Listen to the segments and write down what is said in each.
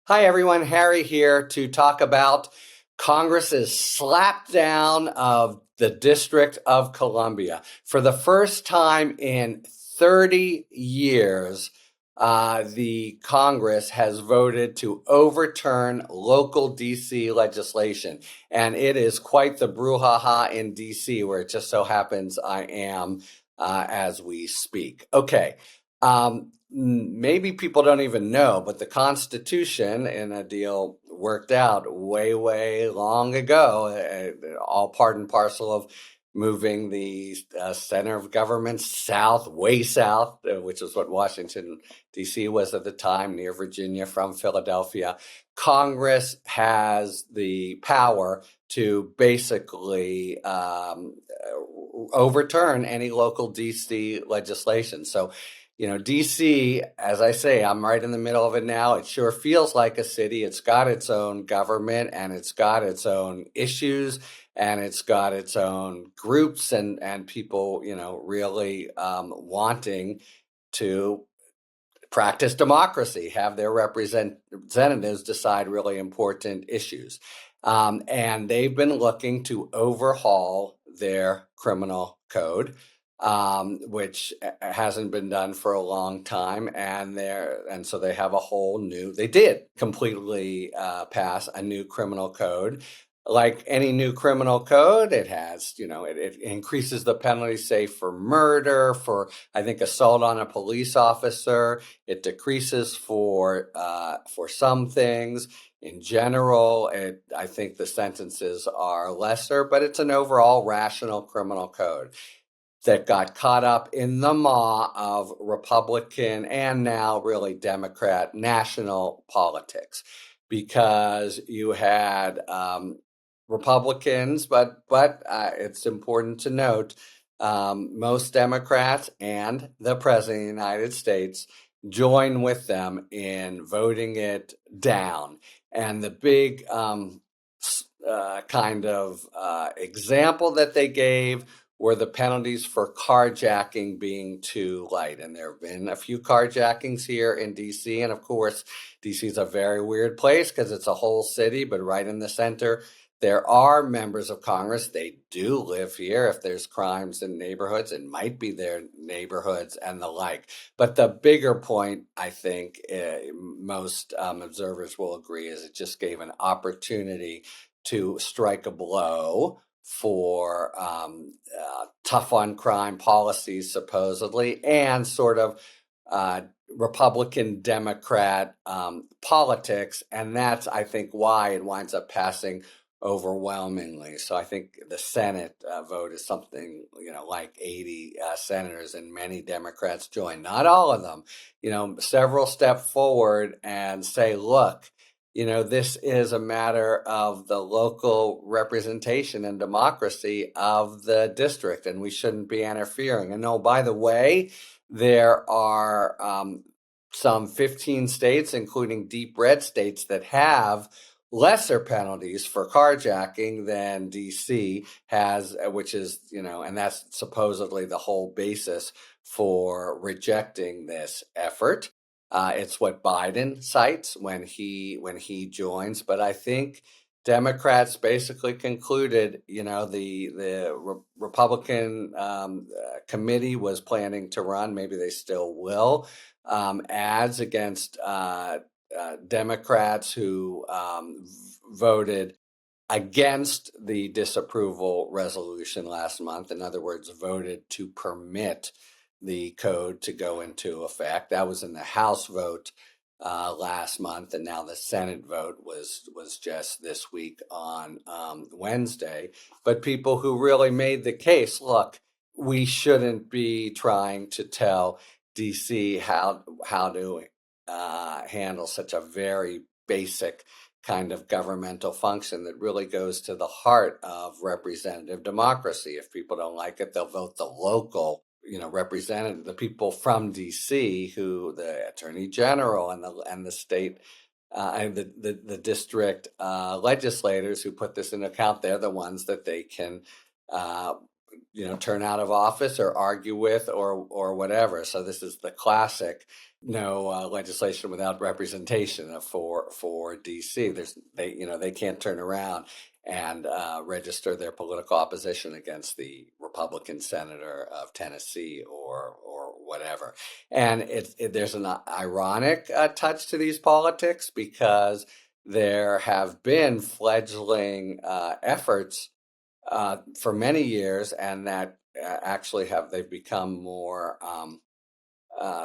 Hi, everyone. Harry here to talk about Congress's slapdown of the District of Columbia. For the first time in 30 years, the Congress has voted to overturn local DC legislation. And it is quite the brouhaha in DC, where it just so happens I am as we speak. Okay. Maybe people don't even know, but the Constitution in a deal worked out way, way long ago, all part and parcel of moving the center of government south, way south, which is what Washington, D.C. was at the time, near Virginia from Philadelphia. Congress has the power to basically overturn any local D.C. legislation. So, DC, as I say, I'm right in the middle of it now. It sure feels like a city. It's got its own government and it's got its own issues and it's got its own groups and people, really wanting to practice democracy, have their representatives decide really important issues. And they've been looking to overhaul their criminal code, which hasn't been done for a long time. And so they have they did completely pass a new criminal code. Like any new criminal code, it has, it increases the penalty, say, for murder, for, I think, assault on a police officer. It decreases for some things. In general, I think the sentences are lesser, but it's an overall rational criminal code that got caught up in the maw of Republican and now really Democrat national politics, because you had Republicans, but it's important to note most Democrats and the President of the United States join with them in voting it down. And the big example that they gave were the penalties for carjacking being too light. And there have been a few carjackings here in DC. And of course, DC is a very weird place because it's a whole city, but right in the center, there are members of Congress. They do live here. If there's crimes in neighborhoods, it might be their neighborhoods and the like. But the bigger point, I think, most observers will agree, is it just gave an opportunity to strike a blow for tough on crime policies, supposedly, and sort of Republican Democrat politics. And that's, I think, why it winds up passing overwhelmingly. So I think the Senate vote is something, like 80 senators, and many Democrats join. Not all of them, several step forward and say, look, this is a matter of the local representation and democracy of the district, and we shouldn't be interfering. And oh, by the way, there are some 15 states, including deep red states, that have lesser penalties for carjacking than DC has, which is, and that's supposedly the whole basis for rejecting this effort. It's what Biden cites when he joins, but I think Democrats basically concluded, the Republican committee was planning to run, maybe they still will, ads against Democrats who voted against the disapproval resolution last month. In other words, voted to permit the code to go into effect. That was in the House vote last month, and now the Senate vote was just this week on Wednesday. But people who really made the case, look, we shouldn't be trying to tell DC how to handle such a very basic kind of governmental function that really goes to the heart of representative democracy. If people don't like it, they'll vote the local representative, the people from DC, who the attorney general and the state and the district legislators who put this into account. They're the ones that they can turn out of office or argue with or whatever. So this is the classic legislation without representation for DC. They can't turn around and register their political opposition against the Republican senator of Tennessee or whatever. And there's an ironic touch to these politics, because there have been fledgling efforts for many years, and that actually they've become more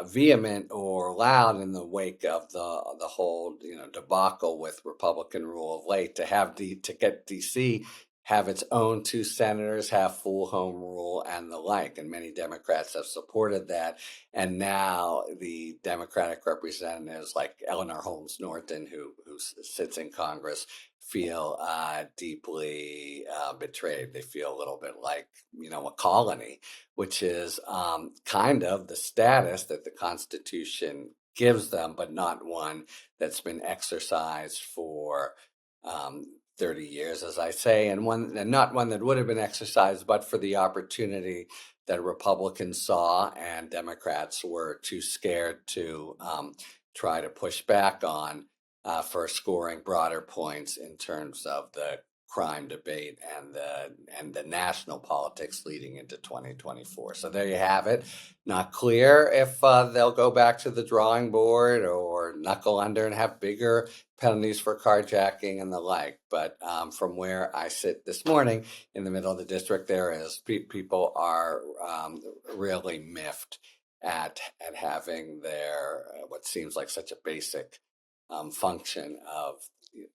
vehement or loud in the wake of the whole debacle with Republican rule of late, to get DC have its own two senators, have full home rule and the like, and many Democrats have supported that. And now the Democratic representatives like Eleanor Holmes Norton, who sits in Congress, feel deeply betrayed. They feel a little bit like a colony, which is kind of the status that the Constitution gives them, but not one that's been exercised for 30 years, as I say, and not one that would have been exercised, but for the opportunity that Republicans saw and Democrats were too scared to try to push back on, for scoring broader points in terms of the crime debate and the national politics leading into 2024. So there you have it. Not clear if they'll go back to the drawing board or knuckle under and have bigger penalties for carjacking and the like. But from where I sit this morning in the middle of the district, people are really miffed at having their what seems like such a basic function of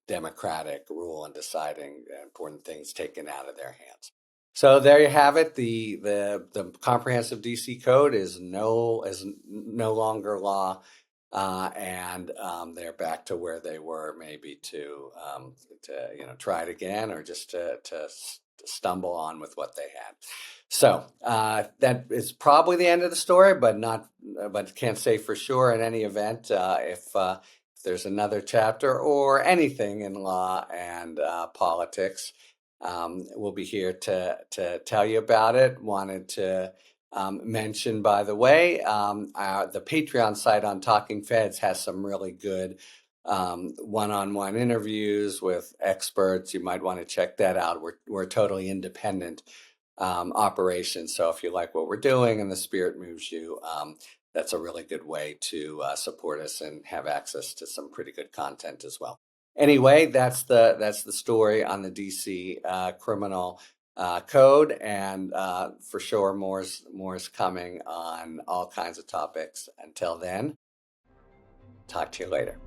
democratic rule and deciding important things taken out of their hands. So there you have it. The comprehensive DC code is no longer law, and they're back to where they were, maybe to try it again, or just to stumble on with what they had. So that is probably the end of the story, but can't say for sure. In any event, if there's another chapter or anything in law and politics, we'll be here to tell you about it. Wanted to mention, by the way, the Patreon site on Talking Feds has some really good one-on-one interviews with experts. You might want to check that out. We're a totally independent operation, so if you like what we're doing and the spirit moves you, that's a really good way to support us and have access to some pretty good content as well. Anyway, that's the story on the DC criminal code, and for sure more is coming on all kinds of topics. Until then, talk to you later.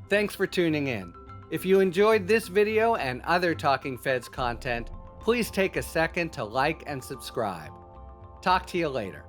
Thanks for tuning in. If you enjoyed this video and other Talking Feds content, please take a second to like and subscribe. Talk to you later.